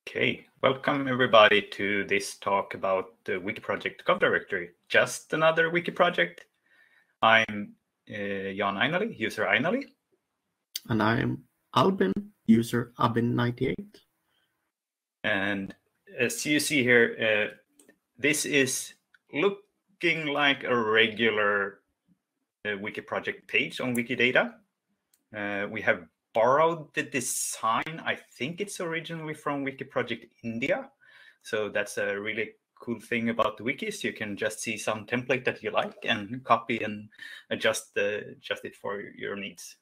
Okay, welcome everybody to this talk about the Wiki project Gov Directory. Just another Wiki project. I'm Jan Einali, user Einali. And I'm Albin, user Albin98. And as you see here, this is looking like a regular Wiki project page on Wikidata. We have borrowed the design. I think it's originally from Wiki Project India. So that's a really cool thing about the wikis. You can just see some template that you like and copy and adjust it for your needs.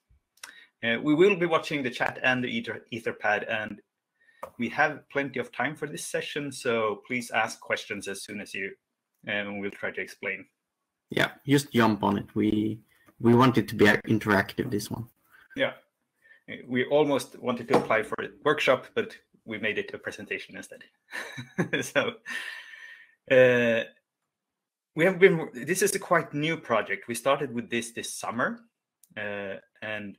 We will be watching the chat and the Etherpad, and we have plenty of time for this session. So please ask questions as soon as and we'll try to explain. Yeah, just jump on it. We want it to be interactive, this one. Yeah. We almost wanted to apply for a workshop, but we made it a presentation instead. So this is a quite new project. We started with this summer, and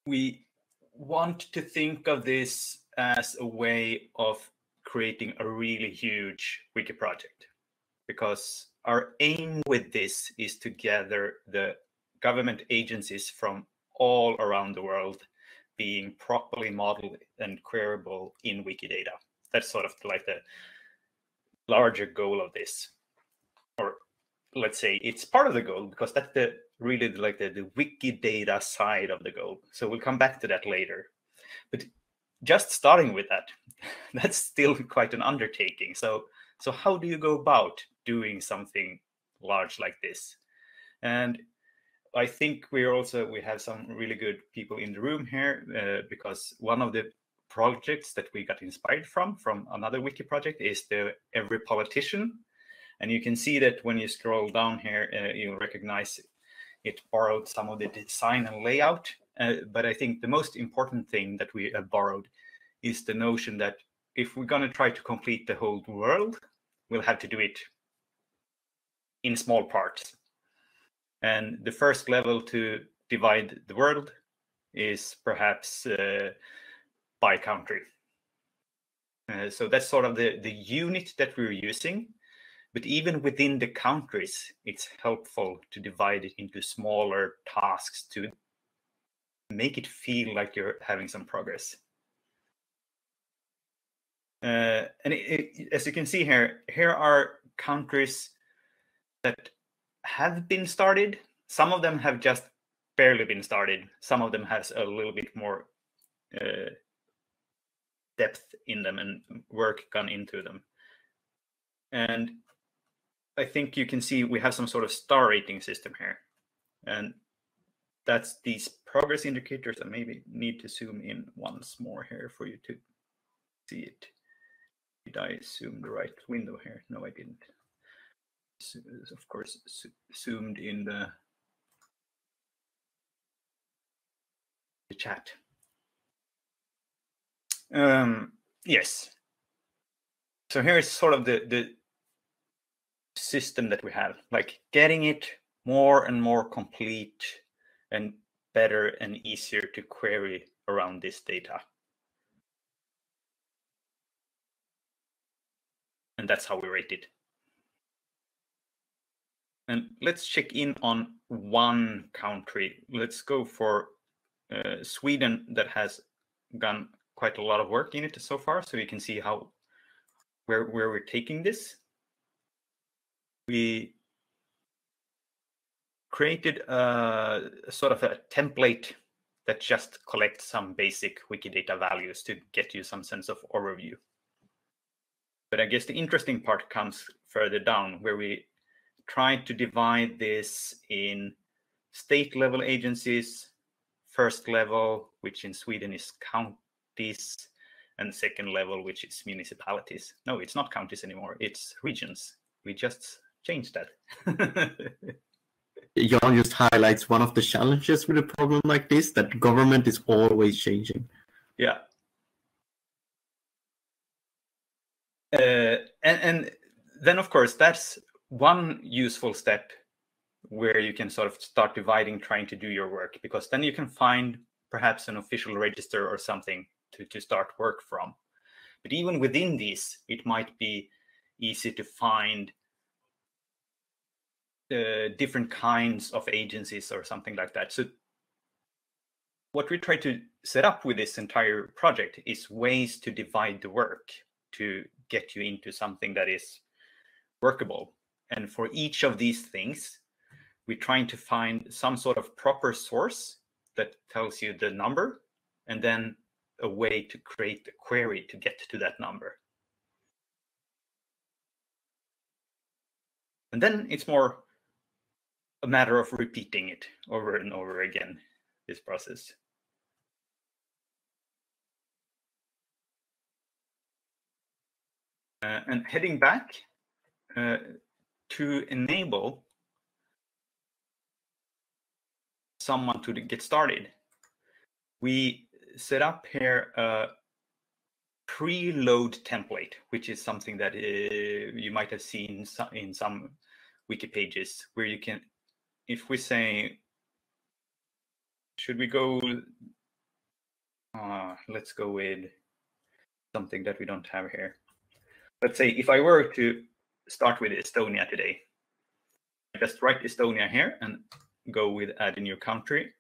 we want to think of this as a way of creating a really huge wiki project, because our aim with this is to gather the government agencies from all around the world being properly modeled and queryable in Wikidata. That's sort of like the larger goal of this. Or let's say it's part of the goal, because that's the Wikidata side of the goal. So we'll come back to that later. But just starting with that, that's still quite an undertaking. So how do you go about doing something large like this? And I think we have some really good people in the room here, because one of the projects that we got inspired from another wiki project is the Every Politician. And you can see that when you scroll down here, you'll recognize it borrowed some of the design and layout. But I think the most important thing that we have borrowed is the notion that if we're going to try to complete the whole world, we'll have to do it in small parts. And the first level to divide the world is perhaps by country. So that's sort of the unit that we're using. But even within the countries, it's helpful to divide it into smaller tasks to make it feel like you're having some progress. And as you can see here are countries that have been started. Some of them have just barely been started. Some of them has a little bit more depth in them and work gone into them. And I think you can see we have some sort of star rating system here. And that's these progress indicators. I maybe need to zoom in once more here for you to see it. Did I zoom the right window here? No, I didn't. Of course, zoomed in the chat. Yes. So here is sort of the system that we have, like getting it more and more complete and better and easier to query around this data. And that's how we rate it. And let's check in on one country. Let's go for Sweden, that has done quite a lot of work in it so far, so you can see where we're taking this. We created a sort of a template that just collects some basic Wikidata values to get you some sense of overview. But I guess the interesting part comes further down, where we try to divide this in state level agencies, first level, which in Sweden is counties, and second level, which is municipalities. No, it's not counties anymore, it's regions. We just changed that. Jan just highlights one of the challenges with a problem like this, that government is always changing. Yeah. And then, of course, that's one useful step where you can sort of start dividing, trying to do your work, because then you can find perhaps an official register or something to start work from. But even within these, it might be easy to find different kinds of agencies or something like that. So what we try to set up with this entire project is ways to divide the work to get you into something that is workable. And for each of these things, we're trying to find some sort of proper source that tells you the number, and then a way to create the query to get to that number. And then it's more a matter of repeating it over and over again, this process. And heading back to enable someone to get started, we set up here a preload template, which is something that you might have seen in some wiki pages, where you can, if we say, should we go, let's go with something that we don't have here. Let's say if I were to start with Estonia today, I just write Estonia here and go with add a new country.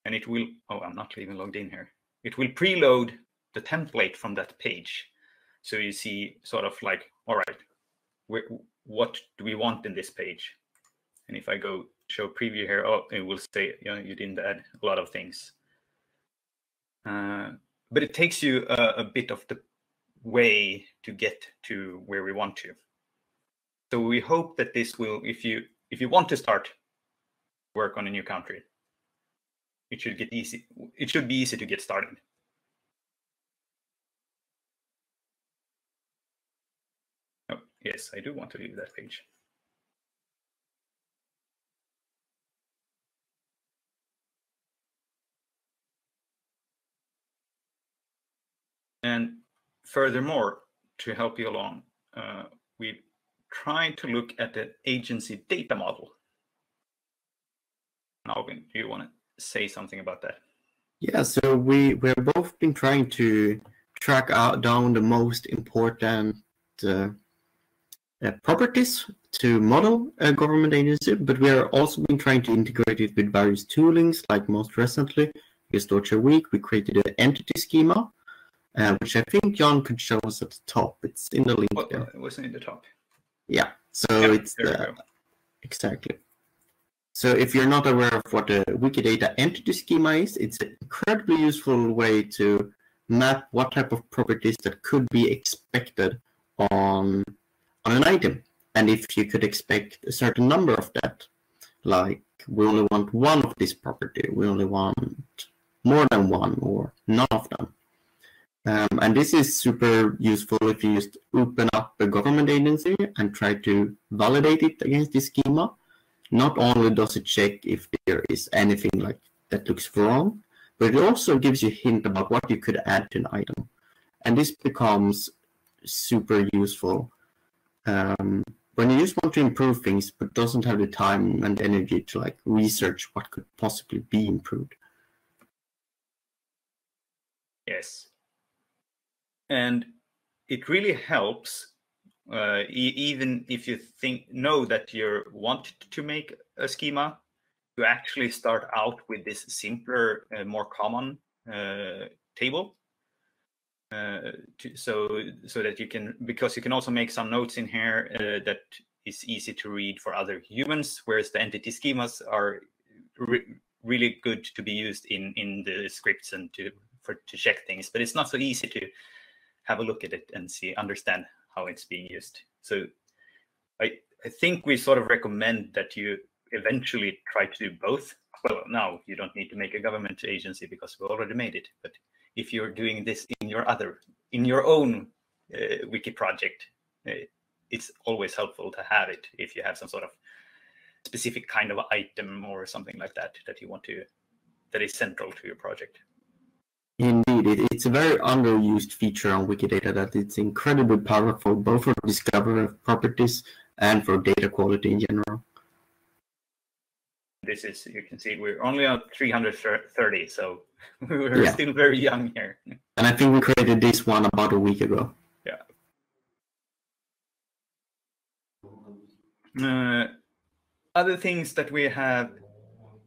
And it will, oh, I'm not even logged in here. It will preload the template from that page. So you see sort of like, all right, what do we want in this page? And if I go show preview here, oh, it will say, you know, you didn't add a lot of things. But it takes you a bit of the way to get to where we want to. So we hope that this will, if you want to start work on a new country, it should get easy. It should be easy to get started. Oh, yes, I do want to leave that page. And furthermore, to help you along, we tried to look at the agency data model. Alvin, do you want to say something about that? Yeah, so we've both been trying to track down the most important properties to model a government agency, but we are also been trying to integrate it with various toolings, like most recently, with Deutsche Week, we created an entity schema, which I think Jan could show us at the top. It's in the link there. It wasn't in the top. Yeah, so it's exactly. So if you're not aware of what a Wikidata entity schema is, it's an incredibly useful way to map what type of properties that could be expected on an item. And if you could expect a certain number of that, like we only want one of this property, we only want more than one or none of them. And this is super useful if you just open up a government agency and try to validate it against this schema. Not only does it check if there is anything like that looks wrong, but it also gives you a hint about what you could add to an item. And this becomes super useful when you just want to improve things, but doesn't have the time and energy to like research what could possibly be improved. Yes. And it really helps, even if you know that you want to make a schema, to actually start out with this simpler, more common table. So that you can, because you can also make some notes in here that is easy to read for other humans, whereas the entity schemas are really good to be used in the scripts and to check things, but it's not so easy to have a look at it and understand how it's being used. So I think we sort of recommend that you eventually try to do both. Well, now you don't need to make a government agency because we already made it, but if you're doing this in your own wiki project, it's always helpful to have it if you have some sort of specific kind of item or something like that that is central to your project. Indeed, it's a very underused feature on Wikidata that it's incredibly powerful both for discovery of properties and for data quality in general. This is, you can see we're only on 330, so we're still very young here. And I think we created this one about a week ago. Yeah. Other things that we have,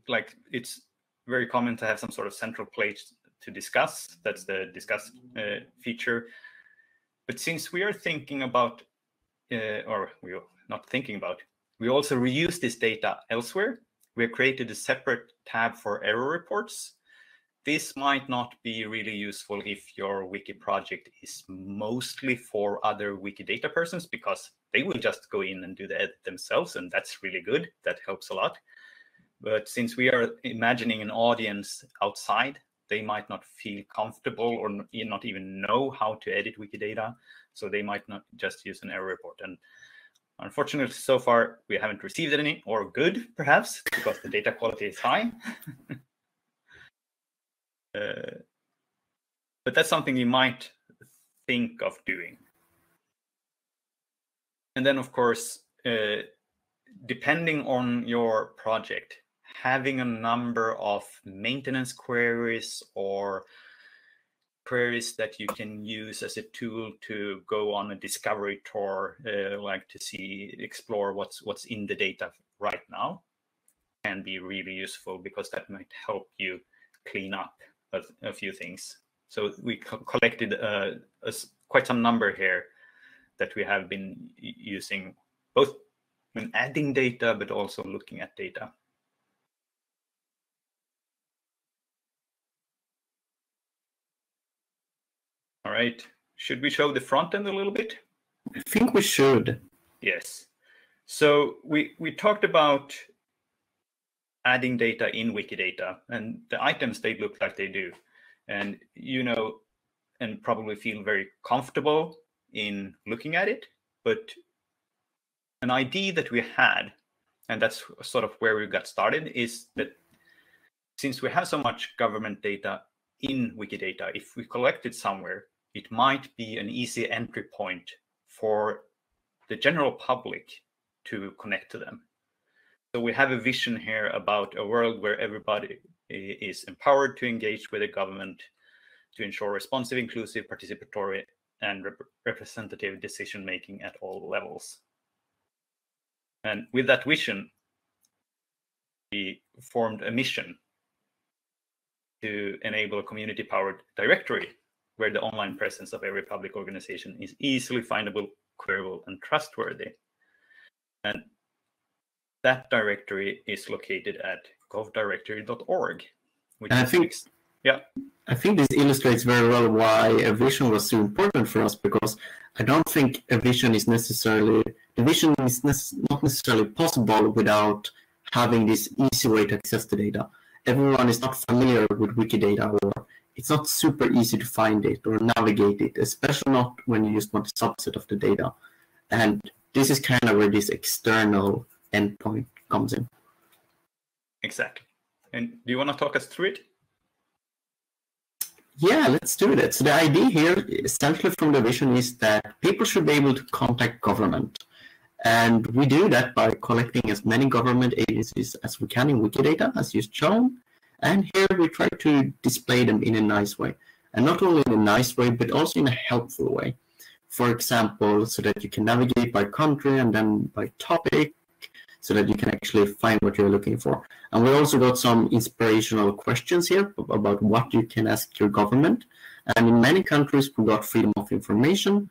like it's very common to have some sort of central place to discuss. That's the discuss feature. But since we are thinking about, or we're not thinking about, we also reuse this data elsewhere. We have created a separate tab for error reports. This might not be really useful if your wiki project is mostly for other Wikidata persons, because they will just go in and do the edit themselves, and that's really good. That helps a lot. But since we are imagining an audience outside, they might not feel comfortable or not even know how to edit Wikidata, so they might not just use an error report. And unfortunately, so far, we haven't received any, or good, perhaps, because the data quality is high. But that's something you might think of doing. And then, of course, depending on your project, having a number of maintenance queries or queries that you can use as a tool to go on a discovery tour, like to explore what's in the data right now, can be really useful, because that might help you clean up a few things. So we collected quite some number here that we have been using, both when adding data, but also looking at data. All right, should we show the front end a little bit? I think we should. Yes. So we talked about adding data in Wikidata, and the items, they look like they do. And you know, and probably feel very comfortable in looking at it. But an idea that we had, and that's sort of where we got started, is that since we have so much government data in Wikidata, if we collect it somewhere, it might be an easy entry point for the general public to connect to them. So we have a vision here about a world where everybody is empowered to engage with the government to ensure responsive, inclusive, participatory, and representative decision-making at all levels. And with that vision, we formed a mission to enable a community-powered directory where the online presence of every public organization is easily findable, queryable, and trustworthy. And that directory is located at govdirectory.org. I think this illustrates very well why a vision was so important for us, because I don't think a vision is necessarily, the vision is not necessarily possible without having this easy way to access the data. Everyone is not familiar with Wikidata, or it's not super easy to find it or navigate it, especially not when you just want a subset of the data. And this is kind of where this external endpoint comes in. Exactly. And do you want to talk us through it? Yeah, let's do that. So the idea here, essentially from the vision, is that people should be able to contact government. And we do that by collecting as many government agencies as we can in Wikidata, as you've shown. And here we try to display them in a nice way. And not only in a nice way, but also in a helpful way. For example, so that you can navigate by country and then by topic, so that you can actually find what you're looking for. And we also got some inspirational questions here about what you can ask your government. And in many countries, we got freedom of information,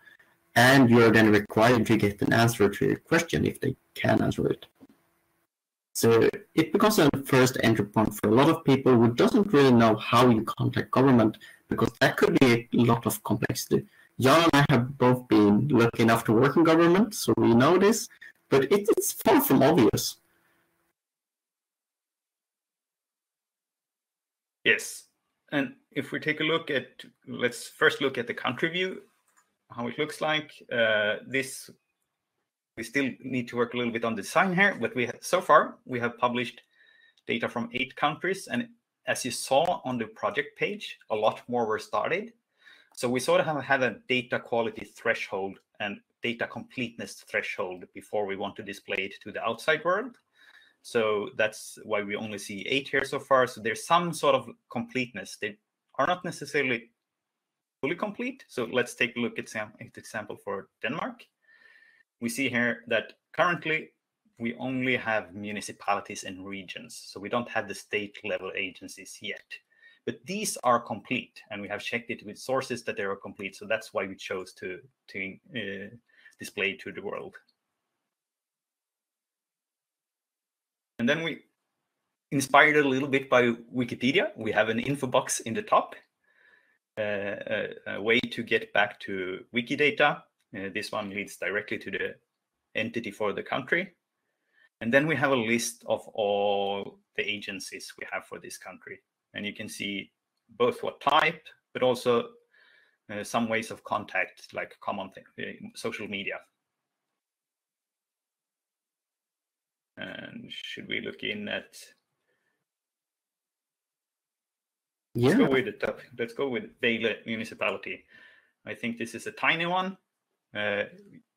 and you're then required to get an answer to your question if they can answer it. So it becomes a first entry point for a lot of people who doesn't really know how you contact government, because that could be a lot of complexity. Jan and I have both been lucky enough to work in government, so we know this, but it's far from obvious. Yes, and if we take a look at, let's first look at the country view, how it looks like. We still need to work a little bit on design here, but so far we have published data from 8 countries, and as you saw on the project page, a lot more were started. So we sort of have a data quality threshold and data completeness threshold before we want to display it to the outside world. So that's why we only see 8 here so far. So there's some sort of completeness. They are not necessarily fully complete. So let's take a look at an example for Denmark. We see here that currently we only have municipalities and regions. So we don't have the state level agencies yet. But these are complete, and we have checked it with sources that they are complete. So that's why we chose to display to the world. And then we, inspired a little bit by Wikipedia, we have an info box in the top, a way to get back to Wikidata. This one leads directly to the entity for the country. And then we have a list of all the agencies we have for this country. And you can see both what type, but also some ways of contact, like common social media. And should we look in at? Yeah. Let's go with the top. Let's go with Vejle municipality. I think this is a tiny one.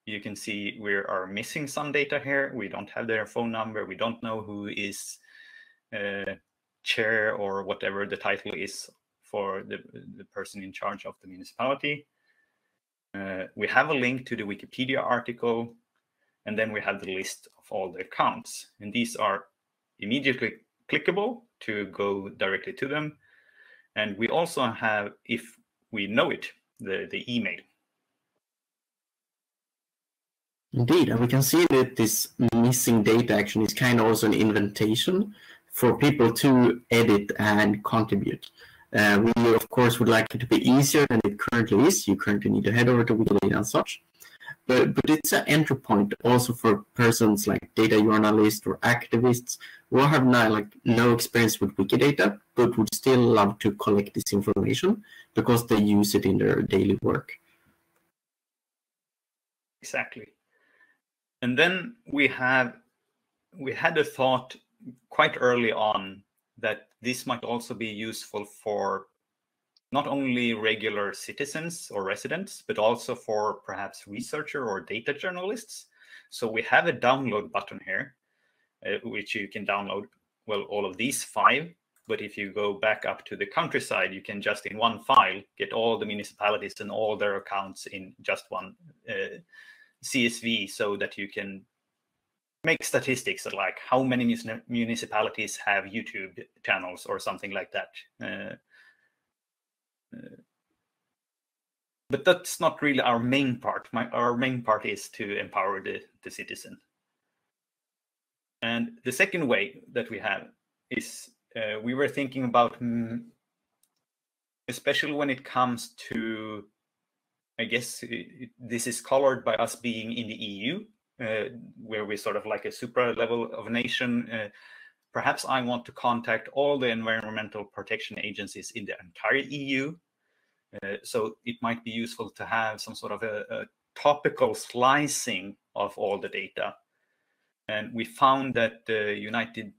You can see we are missing some data here. We don't have their phone number. We don't know who is chair or whatever the title is for the person in charge of the municipality. We have a link to the Wikipedia article, and then we have the list of all the accounts. And these are immediately clickable to go directly to them. And we also have, if we know it, the email. Indeed, and we can see that this missing data action is kind of also an invitation for people to edit and contribute. We, of course, would like it to be easier than it currently is. You currently need to head over to Wikidata and such. But it's an entry point also for persons like data journalists or activists who have no experience with Wikidata, but would still love to collect this information because they use it in their daily work. Exactly. And then we had a thought quite early on that this might also be useful for not only regular citizens or residents, but also for perhaps researcher or data journalists. So we have a download button here, which you can download, well, all of these 5. But if you go back up to the countryside, you can just in one file get all the municipalities and all their accounts in just one CSV, so that you can make statistics of like how many municipalities have YouTube channels or something like that. But that's not really our main part. Our main part is to empower the citizen. And the second way that we have is we were thinking about, especially when it comes to, I guess this is colored by us being in the EU, where we're sort of like a supra level of a nation. Perhaps I want to contact all the environmental protection agencies in the entire EU. So it might be useful to have some sort of a topical slicing of all the data. And we found that the United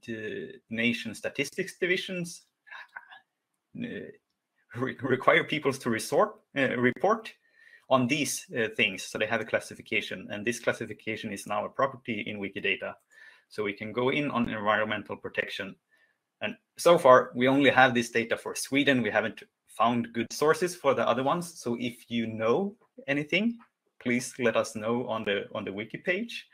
Nations Statistics Divisions require people to report on these things. So they have a classification, and this classification is now a property in Wikidata. So we can go in on environmental protection. And so far, we only have this data for Sweden. We haven't found good sources for the other ones. So if you know anything, please let us know on the wiki page.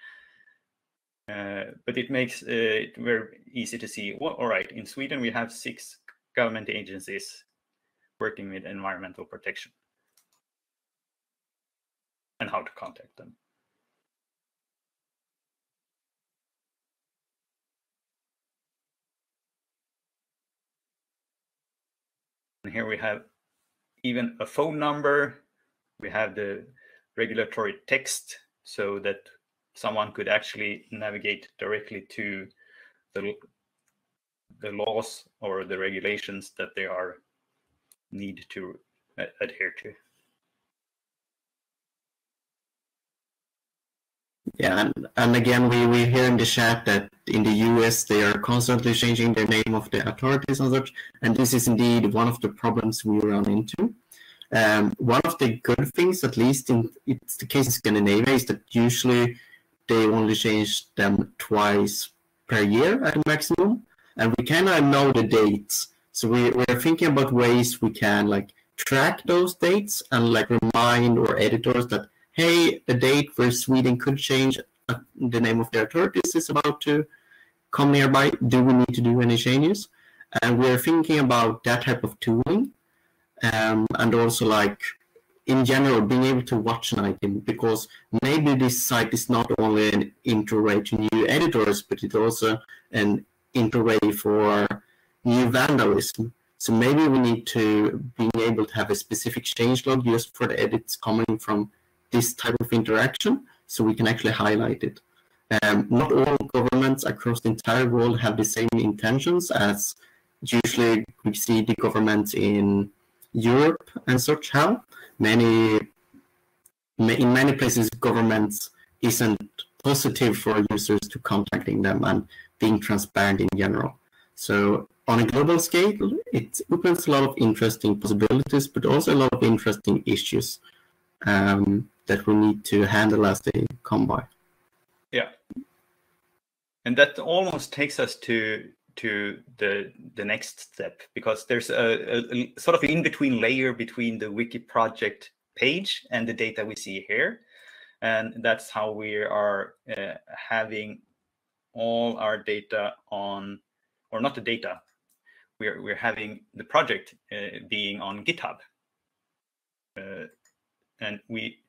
But it makes it very easy to see, well, all right, in Sweden, we have 6 government agencies working with environmental protection and how to contact them. And here we have even a phone number. We have the regulatory text so that someone could actually navigate directly to the laws or the regulations that they need to adhere to. Yeah, and again, we hear in the chat that in the US they are constantly changing the name of the authorities and such, and this is indeed one of the problems we run into. One of the good things, at least it's the case in Scandinavia, is that usually they only change them twice per year at a maximum, and we kind of know the dates. So we're thinking about ways we can like track those dates and like remind our editors that, hey, a date where Sweden could change the name of their authorities is about to come nearby. Do we need to do any changes? And we're thinking about that type of tooling, and also like in general being able to watch an item, because maybe this site is not only an intro to new editors, but it's also an intro for new vandalism. So maybe we need to be able to have a specific changelog just for the edits coming from this type of interaction, so we can actually highlight it. Not all governments across the entire world have the same intentions as usually we see the governments in Europe and such have. In many places, governments isn't positive for users to contacting them and being transparent in general. So on a global scale, it opens a lot of interesting possibilities, but also a lot of interesting issues that we need to handle as they come by. Yeah, and that almost takes us to the next step, because there's a sort of in-between layer between the wiki project page and the data we see here, and that's how we are having all our data on, or not the data, we're having the project being on GitHub, and we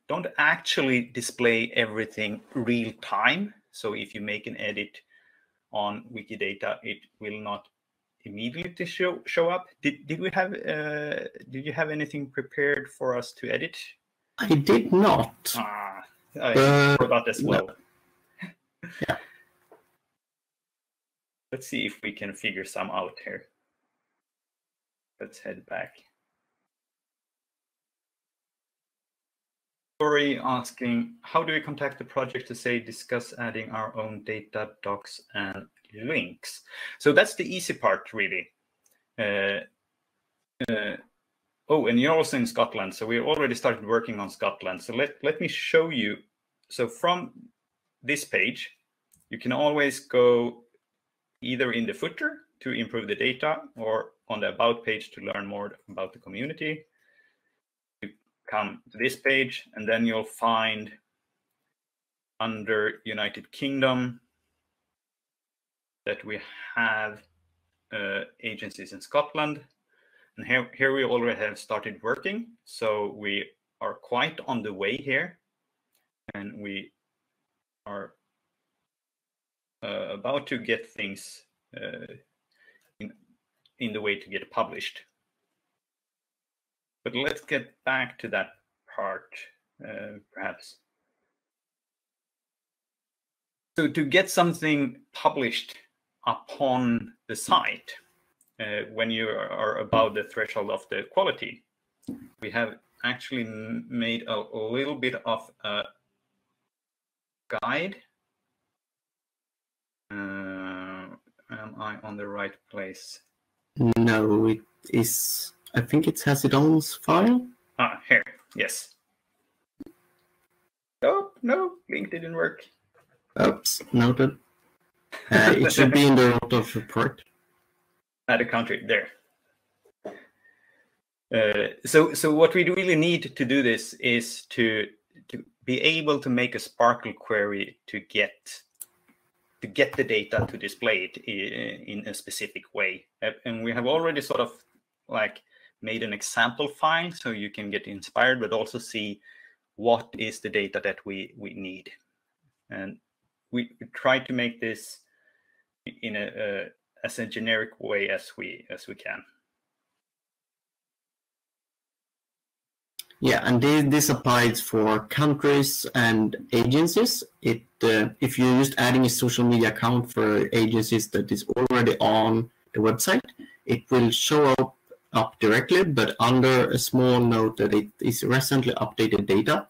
don't actually display everything real time. So if you make an edit on Wikidata, it will not immediately show up. Did you have anything prepared for us to edit? I did not. I forgot as well. No. Yeah. Let's see if we can figure some out here. Let's head back. Story asking, how do we contact the project to say discuss adding our own data, docs, and links? So that's the easy part, really. Oh, and you're also in Scotland, so we already started working on Scotland. So let me show you. So from this page, you can always go either in the footer to improve the data, or on the about page to learn more about the community. Come to this page, and then you'll find under United Kingdom that we have agencies in Scotland, and here we already have started working, so we are quite on the way here, and we are about to get things in the way to get published. But let's get back to that part, perhaps. So to get something published upon the site, when you are above the threshold of the quality, we have actually made a little bit of a guide. Am I on the right place? No, it is. I think it has its own file. Ah, here, yes. Oh, no, link didn't work. Oops, noted. It should be in the root of report. Add a country, there. So what we really need to do this is to be able to make a Sparkle query to get the data to display it in a specific way. And we have already sort of like made an example file so you can get inspired, but also see what is the data that we need. And we try to make this in as a generic way as we can. Yeah, and this applies for countries and agencies. If you're just adding a social media account for agencies that is already on the website, it will show up directly, but under a small note that it is recently updated data.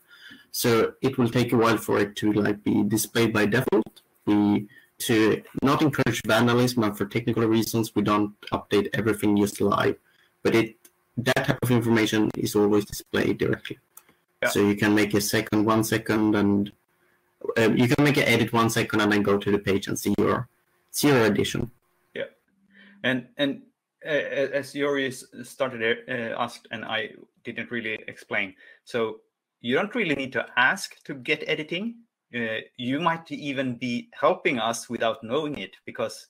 So it will take a while for it to like be displayed by default. To not encourage vandalism, and for technical reasons, we don't update everything just live. But that type of information is always displayed directly. Yeah. So you can make a 1 second, and You can make an edit 1 second and then go to the page and see your edition. Yeah, and as Yuri started asked, and I didn't really explain. So you don't really need to ask to get editing. You might even be helping us without knowing it, because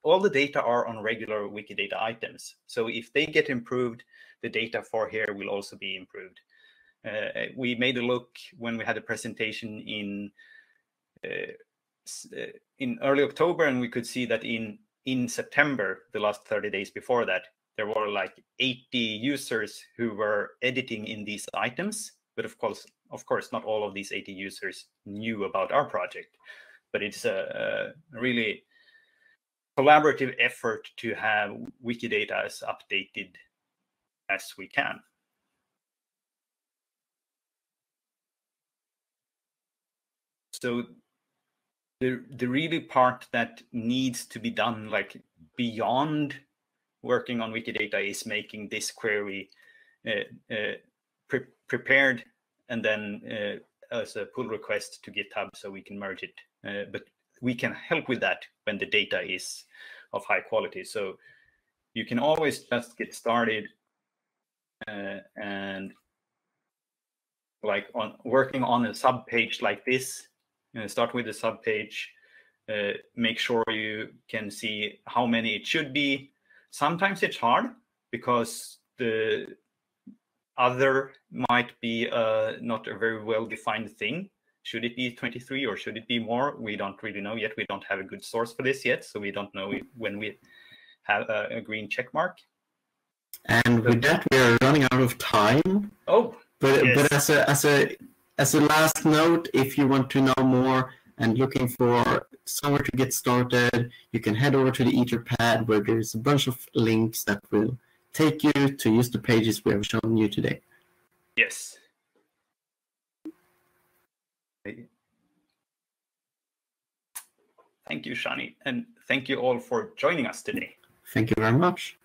all the data are on regular Wikidata items. So if they get improved, the data for here will also be improved. We made a look when we had a presentation in early October, and we could see that in September, the last 30 days before that, there were like 80 users who were editing in these items. But of course, not all of these 80 users knew about our project. But it's a really collaborative effort to have Wikidata as updated as we can. So the really part that needs to be done, like beyond working on Wikidata, is making this query prepared and then as a pull request to GitHub so we can merge it. But we can help with that when the data is of high quality. So you can always just get started and like working on a sub page like this. Start with the sub page. Make sure you can see how many it should be. Sometimes it's hard because the other might be not a very well-defined thing. Should it be 23 or should it be more? We don't really know yet. We don't have a good source for this yet, so we don't know when we have a green check mark. And with that, we are running out of time. Oh, but yes. But as a last note, if you want to know more and looking for somewhere to get started, you can head over to the Etherpad, where there's a bunch of links that will take you to use the pages we have shown you today. Yes. Thank you, Shani, and thank you all for joining us today. Thank you very much.